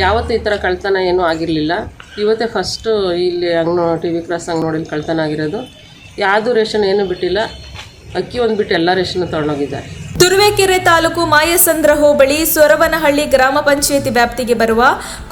ಯಾವತ್ತೂ ಈ ಥರ ಕಳ್ತನ ಏನೂ ಆಗಿರಲಿಲ್ಲ. ಇವತ್ತೇ ಫಸ್ಟು ಇಲ್ಲಿ ಟಿ ವಿ ಕ್ರಾಸ್ ಅಂಗನವಾಡಿಲಿ ಕಳ್ತನ ಆಗಿರೋದು. ಯಾವುದೂ ರೇಷನ್ ಏನೂ ಬಿಟ್ಟಿಲ್ಲ, ಅಕ್ಕಿ ಒಂದು ಬಿಟ್ಟು ಎಲ್ಲ ರೇಷನ್ ತೊಗೊಂಡೋಗಿದ್ದಾರೆ. ತುರುವೇಕೆರೆ ತಾಲೂಕು ಮಾಯಸಂದ್ರ ಹೋಬಳಿ ಸೊರವನಹಳ್ಳಿ ಗ್ರಾಮ ಪಂಚಾಯಿತಿ ವ್ಯಾಪ್ತಿಗೆ ಬರುವ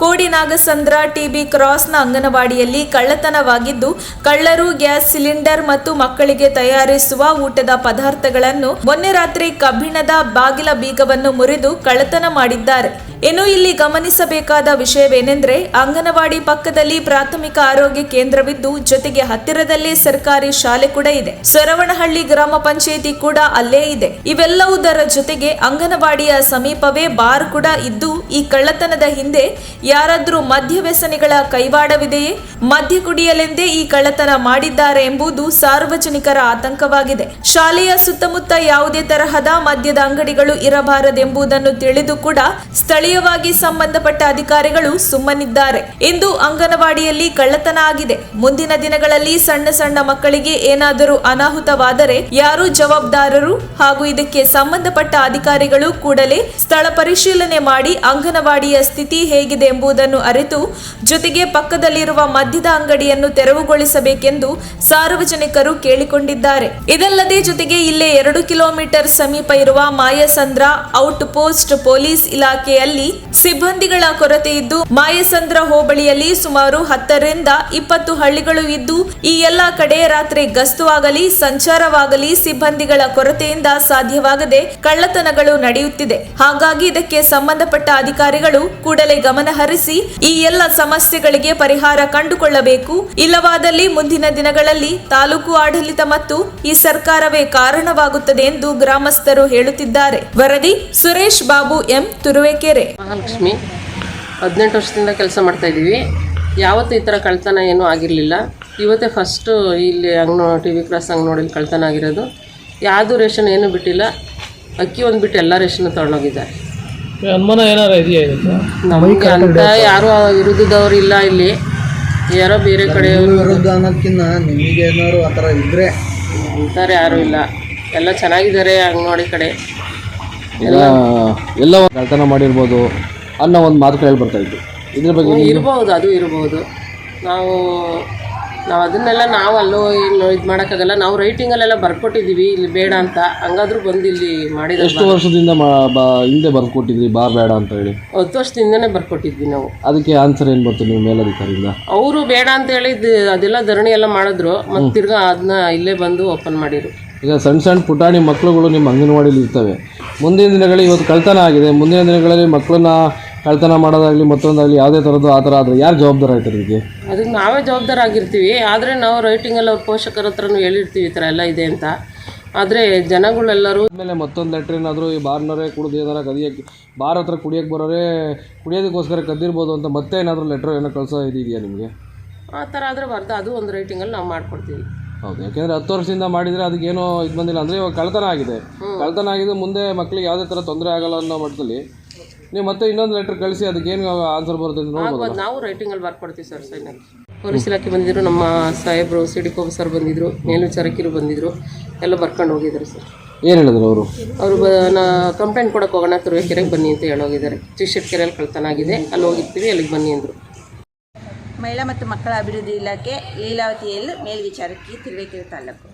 ಕೋಡಿನಾಗಸಂದ್ರ ಟಿಬಿ ಕ್ರಾಸ್ನ ಅಂಗನವಾಡಿಯಲ್ಲಿ ಕಳ್ಳತನವಾಗಿದ್ದು, ಕಳ್ಳರು ಗ್ಯಾಸ್ ಸಿಲಿಂಡರ್ ಮತ್ತು ಮಕ್ಕಳಿಗೆ ತಯಾರಿಸುವ ಊಟದ ಪದಾರ್ಥಗಳನ್ನು ಮೊನ್ನೆ ರಾತ್ರಿ ಕಬ್ಬಿಣದ ಬಾಗಿಲ ಬೀಗವನ್ನು ಮುರಿದು ಕಳ್ಳತನ ಮಾಡಿದ್ದಾರೆ. ಇನ್ನು ಇಲ್ಲಿ ಗಮನಿಸಬೇಕಾದ ವಿಷಯವೇನೆಂದ್ರೆ, ಅಂಗನವಾಡಿ ಪಕ್ಕದಲ್ಲಿ ಪ್ರಾಥಮಿಕ ಆರೋಗ್ಯ ಕೇಂದ್ರವಿದ್ದು, ಜೊತೆಗೆ ಹತ್ತಿರದಲ್ಲೇ ಸರ್ಕಾರಿ ಶಾಲೆ ಕೂಡ ಇದೆ. ಸೊರವನಹಳ್ಳಿ ಗ್ರಾಮ ಪಂಚಾಯಿತಿ ಕೂಡ ಅಲ್ಲೇ ಇದೆ. ಇವೆಲ್ಲವುದರ ಜೊತೆಗೆ ಅಂಗನವಾಡಿಯ ಸಮೀಪವೇ ಬಾರ್ ಕೂಡ ಇದ್ದು, ಈ ಕಳ್ಳತನದ ಹಿಂದೆ ಯಾರಾದ್ರೂ ಮದ್ಯ ವ್ಯಸನಿಗಳ ಕೈವಾಡವಿದೆಯೇ? ಮದ್ಯ ಕುಡಿಯಲೆಂದೇ ಈ ಕಳ್ಳತನ ಮಾಡಿದ್ದಾರೆ ಎಂಬುದು ಸಾರ್ವಜನಿಕರ ಆತಂಕವಾಗಿದೆ. ಶಾಲೆಯ ಸುತ್ತಮುತ್ತ ಯಾವುದೇ ತರಹದ ಮದ್ಯದ ಅಂಗಡಿಗಳು ಇರಬಾರದೆಂಬುದನ್ನು ತಿಳಿದು ಕೂಡ ಸ್ಥಳೀಯವಾಗಿ ಸಂಬಂಧಪಟ್ಟ ಅಧಿಕಾರಿಗಳು ಸುಮ್ಮನಿದ್ದಾರೆ. ಇಂದು ಅಂಗನವಾಡಿಯಲ್ಲಿ ಕಳ್ಳತನ ಆಗಿದೆ. ಮುಂದಿನ ದಿನಗಳಲ್ಲಿ ಸಣ್ಣ ಸಣ್ಣ ಮಕ್ಕಳಿಗೆ ಏನಾದರೂ ಅನಾಹುತವಾದರೆ ಯಾರು ಜವಾಬ್ದಾರರು ಹಾಗೂ ಇದಕ್ಕೆ ಸಂಬಂಧಪಟ್ಟ ಅಧಿಕಾರಿಗಳು ಕೂಡಲೇ ಸ್ಥಳ ಪರಿಶೀಲನೆ ಮಾಡಿ ಅಂಗನವಾಡಿಯ ಸ್ಥಿತಿ ಹೇಗಿದೆ ಎಂಬುದನ್ನು ಅರಿತು, ಜೊತೆಗೆ ಪಕ್ಕದಲ್ಲಿರುವ ಮದ್ಯದ ಅಂಗಡಿಯನ್ನು ತೆರವುಗೊಳಿಸಬೇಕೆಂದು ಸಾರ್ವಜನಿಕರು ಕೇಳಿಕೊಂಡಿದ್ದಾರೆ. ಇದಲ್ಲದೆ ಜೊತೆಗೆ ಇಲ್ಲೇ 2 ಕಿಲೋಮೀಟರ್ ಸಮೀಪ ಇರುವ ಮಾಯಸಂದ್ರ ಔಟ್ ಪೋಸ್ಟ್ ಪೊಲೀಸ್ ಇಲಾಖೆಯಲ್ಲಿ ಸಿಬ್ಬಂದಿಗಳ ಕೊರತೆ ಇದ್ದು, ಮಾಯಸಂದ್ರ ಹೋಬಳಿಯಲ್ಲಿ ಸುಮಾರು 10 ರಿಂದ 20 ಹಳ್ಳಿಗಳು ಇದ್ದು, ಈ ಎಲ್ಲಾ ಕಡೆ ರಾತ್ರಿ ಗಸ್ತು ಆಗಲಿ ಸಂಚಾರವಾಗಲಿ ಸಿಬ್ಬಂದಿಗಳ ಕೊರತೆಯಿಂದ ಸಾಧ್ಯವಾಗದೆ ಕಳ್ಳತನಗಳು ನಡೆಯುತ್ತಿದೆ. ಹಾಗಾಗಿ ಇದಕ್ಕೆ ಸಂಬಂಧಪಟ್ಟ ಅಧಿಕಾರಿಗಳು ಕೂಡಲೇ ಗಮನ ಹರಿಸಿ ಈ ಎಲ್ಲ ಸಮಸ್ಯೆಗಳಿಗೆ ಪರಿಹಾರ ಕಂಡುಕೊಳ್ಳಬೇಕು. ಇಲ್ಲವಾದಲ್ಲಿ ಮುಂದಿನ ದಿನಗಳಲ್ಲಿ ತಾಲೂಕು ಆಡಳಿತ ಮತ್ತು ಈ ಸರ್ಕಾರವೇ ಕಾರಣವಾಗುತ್ತದೆ ಎಂದು ಗ್ರಾಮಸ್ಥರು ಹೇಳುತ್ತಿದ್ದಾರೆ. ವರದಿ ಸುರೇಶ್ ಬಾಬು ಎಂ, ತುರುವೇಕೆರೆ. ಮಹಾಲಕ್ಷ್ಮಿ, 18 ವರ್ಷದಿಂದ ಕೆಲಸ ಮಾಡ್ತಾ ಇದ್ದೀವಿ. ಯಾವತ್ತೂ ಈ ಥರ ಕಳ್ತನ ಏನೂ ಆಗಿರಲಿಲ್ಲ. ಇವತ್ತೇ ಫಸ್ಟು ಇಲ್ಲಿ ಟಿ ವಿ ಕ್ರಾಸ್ ಅಂಗನವಾಡಿಲಿ ಕಳ್ತನ ಆಗಿರೋದು. ಯಾವುದೂ ರೇಷನ್ ಏನೂ ಬಿಟ್ಟಿಲ್ಲ, ಅಕ್ಕಿ ಒಂದು ಬಿಟ್ಟು ಎಲ್ಲ ರೇಷನ್ ತೊಗೊಂಡೋಗಿದ್ದಾರೆ. ಅನುಮಾನ ಏನಾರ ಇದೆಯಾ? ನಮಗೆ ಅಂತ ಯಾರೂ ವಿರುದ್ಧದವ್ರು ಇಲ್ಲ. ಇಲ್ಲಿ ಯಾರೋ ಬೇರೆ ಕಡೆ ವಿರುದ್ಧ ಅನ್ನೋದಕ್ಕಿಂತ ನಿಮಗೆ ಏನಾದ್ರು ಆ ಥರ ಇದ್ದರೆ ಅಂತಾರೆ, ಯಾರೂ ಇಲ್ಲ. ಎಲ್ಲ ಚೆನ್ನಾಗಿದ್ದಾರೆ ಅಂಗನವಾಡಿ ಕಡೆ. ಎಲ್ಲ ಕಳ್ತನ ಮಾಡಿರ್ಬೋದು ಅನ್ನೋ ಒಂದು ಮಾತು ಕೇಳಿ ಬರ್ತಾ ಇತ್ತು. ಇದ್ರ ಬಗ್ಗೆ ಇರ್ಬೋದು, ಅದು ಇರ್ಬೋದು. ನಾವು ಅದನ್ನೆಲ್ಲ ನಾವು ಅಲ್ಲೋ ಏನು ಇದು ಮಾಡೋಕ್ಕಾಗಲ್ಲ. ನಾವು ರೈಟಿಂಗಲ್ಲೆಲ್ಲ ಬರ್ಕೊಟ್ಟಿದ್ದೀವಿ ಇಲ್ಲಿ ಬೇಡ ಅಂತ. ಹಂಗಾದ್ರೂ ಬಂದು ಇಲ್ಲಿ ಮಾಡಿದ. ಎಷ್ಟು ವರ್ಷದಿಂದ ಹಿಂದೆ ಬರ್ಕೊಟ್ಟಿದ್ರಿ ಬಾರ್ ಬೇಡ ಅಂತ ಹೇಳಿ? 10 ವರ್ಷದಿಂದನೇ ಬರ್ಕೊಟ್ಟಿದ್ವಿ ನಾವು. ಅದಕ್ಕೆ ಆನ್ಸರ್ ಏನು ಬರ್ತು ನೀವು ಮೇಲಧಿಕಾರಿಯಿಂದ? ಅವರು ಬೇಡ ಅಂತ ಹೇಳಿದ್ದು ಅದೆಲ್ಲ ಧರಣಿ ಎಲ್ಲ ಮಾಡಿದ್ರು. ಮತ್ತು ತಿರ್ಗಾ ಅದನ್ನ ಇಲ್ಲೇ ಬಂದು ಓಪನ್ ಮಾಡಿರು. ಈಗ ಸಣ್ಣ ಪುಟಾಣಿ ಮಕ್ಕಳುಗಳು ನಿಮ್ಮ ಅಂಗನವಾಡಿಲಿ ಇರ್ತವೆ. ಮುಂದಿನ ದಿನಗಳಲ್ಲಿ ಇವತ್ತು ಕಳ್ತನ ಆಗಿದೆ, ಮುಂದಿನ ದಿನಗಳಲ್ಲಿ ಮಕ್ಕಳನ್ನ ಕಳ್ತನ ಮಾಡೋದಾಗಲಿ ಮತ್ತೊಂದಾಗಲಿ ಯಾವುದೇ ಥರದ್ದು ಆ ಥರ ಆದರೆ ಯಾರು ಜವಾಬ್ದಾರ ಆಯ್ತಾರೆ? ಇದಕ್ಕೆ ಅದಕ್ಕೆ ನಾವೇ ಜವಾಬ್ದಾರ ಆಗಿರ್ತೀವಿ. ಆದರೆ ನಾವು ರೈಟಿಂಗಲ್ಲಿ ಅವ್ರ ಪೋಷಕರ ಹತ್ರನೂ ಹೇಳಿರ್ತೀವಿ ಈ ಥರ ಎಲ್ಲ ಇದೆ ಅಂತ. ಆದರೆ ಜನಗಳೆಲ್ಲರೂ ಆಮೇಲೆ ಮತ್ತೊಂದು ಲೆಟ್ರ್ ಏನಾದರೂ ಈ ಬಾರ್ನವರೇ ಕುಡಿದು ಏನಾರು ಕದಿಯೋಕ್ಕೆ ಬಾರ್ ಹತ್ರ ಕುಡಿಯೋಕ್ಕೆ ಬರೋರೇ ಕುಡಿಯೋದಕ್ಕೋಸ್ಕರ ಕದ್ದಿರ್ಬೋದು ಅಂತ ಮತ್ತೆ ಏನಾದರೂ ಲೆಟ್ರ್ ಏನೋ ಕಳಿಸೋ ಇದೆಯಾ ನಿಮಗೆ? ಆ ಥರ ಆದರೆ ಬರ್ದು ಅದು ಒಂದು ರೈಟಿಂಗಲ್ಲಿ ನಾವು ಮಾಡ್ಕೊಡ್ತೀವಿ. ಹೌದು, ಯಾಕೆಂದರೆ 10 ವರ್ಷದಿಂದ ಮಾಡಿದರೆ ಅದಕ್ಕೇನೋ ಇದು ಬಂದಿಲ್ಲ. ಅಂದರೆ ಇವಾಗ ಕಳ್ತನ ಆಗಿದೆ, ಕಳ್ತನ ಆಗಿದ್ದು ಮುಂದೆ ಮಕ್ಕಳಿಗೆ ಯಾವುದೇ ಥರ ತೊಂದರೆ ಆಗಲ್ಲ ಅನ್ನೋ ಮಟ್ಟದಲ್ಲಿ ನೀವು ಮತ್ತೆ ಇನ್ನೊಂದು ಲೆಟ್ರ್ ಕಳಿಸಿ ಅದಕ್ಕೇನು ಆನ್ಸರ್ ಬರುತ್ತೆ ಅಂತ ನೋಡ್ಬೋದು. ನಾವು ರೈಟಿಂಗಲ್ಲಿ ಬರ್ಕೊಡ್ತೀವಿ ಸರ್. ಸೈನಲ್ಲಿ ಪೊಲೀಸ್ ಇಲಾಖೆ ಬಂದಿದ್ದರು, ನಮ್ಮ ಸಾಹೇಬರು ಸಿಡಿಕೋ ಸರ್ ಬಂದಿದ್ದರು, ಮೇಲ್ವಿಚಾರಕಿರು ಬಂದಿದ್ದರು, ಎಲ್ಲ ಬರ್ಕೊಂಡು ಹೋಗಿದ್ದಾರೆ ಸರ್. ಏನು ಹೇಳಿದ್ರು ಅವರು? ಕಂಪ್ಲೇಂಟ್ ಕೊಡೋಕೆ ಹೋಗೋಣ, ತುರುವೇಕೆರೆಗೆ ಬನ್ನಿ ಅಂತ ಹೇಳೋಗಿದ್ದಾರೆ. ಚಿಕ್ಕಶೆಟ್ಕೆರೆಯಲ್ಲಿ ಕಳ್ತನ ಆಗಿದೆ, ಅಲ್ಲಿ ಹೋಗಿರ್ತೀವಿ, ಅಲ್ಲಿಗೆ ಬನ್ನಿ ಅಂದರು. ಮಹಿಳಾ ಮತ್ತು ಮಕ್ಕಳ ಅಭಿವೃದ್ಧಿ ಇಲಾಖೆ ಲೀಲಾವತಿಯಲ್ಲಿ ಮೇಲ್ವಿಚಾರಕಿ, ತುರುವೇಕೆರೆ ತಾಲೂಕು.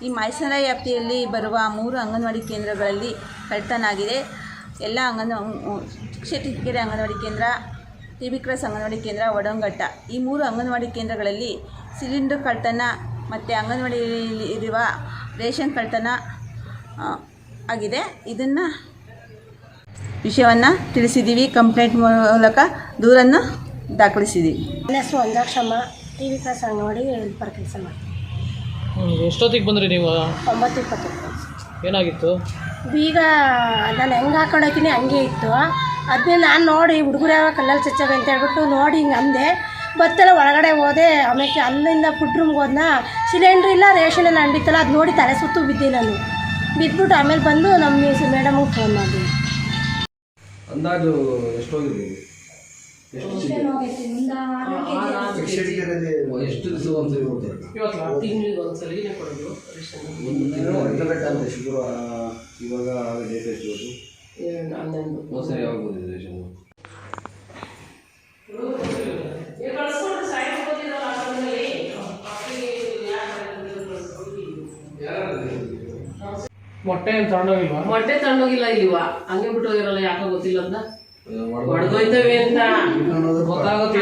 ಈ ಮಾಯಸಂದ್ರ ವ್ಯಾಪ್ತಿಯಲ್ಲಿ ಬರುವ 3 ಅಂಗನವಾಡಿ ಕೇಂದ್ರಗಳಲ್ಲಿ ಕಳ್ತನ ಆಗಿದೆ. ಎಲ್ಲ ಚಿಕ್ಕಶೆಟ್ಟಿಕೆರೆ ಅಂಗನವಾಡಿ ಕೇಂದ್ರ, ಟಿಬಿ ಕ್ರಾಸ್ ಅಂಗನವಾಡಿ ಕೇಂದ್ರ, ವಡಂಗಟ್ಟ, ಈ 3 ಅಂಗನವಾಡಿ ಕೇಂದ್ರಗಳಲ್ಲಿ ಸಿಲಿಂಡರ್ ಕಳ್ತನ ಮತ್ತು ಅಂಗನವಾಡಿಯಲ್ಲಿ ಇರುವ ರೇಷನ್ ಕಳ್ತನ ಆಗಿದೆ. ಇದನ್ನು ವಿಷಯವನ್ನು ತಿಳಿಸಿದ್ದೀವಿ. ಕಂಪ್ಲೇಂಟ್ ಮೂಲಕ ದೂರನ್ನು ದಾಖಲಿಸಿದ್ದೀವಿ. ನನ್ನ ಹೆಸರು Anjakshamma, T V cross anganwadi helper ಕೆಲಸ ಮಾಡ್ತೀನಿ. ಎಷ್ಟೊತ್ತಿಗೆ ಬಂದ್ರಿ ನೀವು? 9:20. ಏನಾಗಿತ್ತು? ಬೀಗ ನಾನು ಹೆಂಗೆ ಹಾಕೊಂಡು ಹೋಗ್ತೀನಿ ಹಂಗೆ ಇತ್ತು. ಅದನ್ನೇ ನಾನು ನೋಡಿ ಹುಡುಗರು ಯಾವ ಕಲ್ಲಲ್ಲಿ ಚಚ್ಚವೆ ಅಂತ ಹೇಳ್ಬಿಟ್ಟು ನೋಡಿ ಹಿಂಗೆ ಅಂದೆ. ಬತ್ತೆಲ್ಲ ಒಳಗಡೆ ಹೋದೆ. ಆಮೇಲೆ ಅಲ್ಲಿಂದ ಫುಡ್ ರೂಮ್ಗೆ ಹೋದ್ನ, ಸಿಲಿಂಡ್ರ್ ಇಲ್ಲ, ರೇಷನ್ ಎಲ್ಲ ಅಂಡಿತ್ತಲ್ಲ, ಅದು ನೋಡಿ ತಲೆ ಸುತ್ತು ಬಿದ್ದೆ ನಾನು. ಬಿದ್ದುಬಿಟ್ಟು ಆಮೇಲೆ ಬಂದು ನಮ್ಮ ಮೇಡಮ್ಗೆ ಫೋನ್ ಮಾಡಿದೆ. ಅಂದಾಜು ಎಷ್ಟು ಹೋಗಿದೆ? ಎಷ್ಟು ದಿವಸ ಒಂದ್ಸರಿ ಕೊಡ್ತಾರೆ? ತಿಂಗಳಿಗೆ ಒಂದ್ಸಲ ಕೊಡೋದು. ಇವಾಗ ಡೇಟ್ ಎಷ್ಟು? 11 ಯಾವಾಗ ಬಂದಿದೆ ರೇಷನ್? ಮೊಟ್ಟೆ ಏನು ತಗೊಂಡೋಗಿಲ್ವಾ? ಮೊಟ್ಟೆ ತಗೊಂಡೋಗಿಲ್ಲ ಇಲ್ವಾ, ಹಂಗೆ ಬಿಟ್ಟು ಹೋಗಿರಲ್ಲ, ಯಾಕೋ ಗೊತ್ತಿಲ್ಲ ಅಂತ ಹೊಡೆದೋಯ್ತವೆ ಅಂತ ಗೊತ್ತಾಗುತ್ತೆ.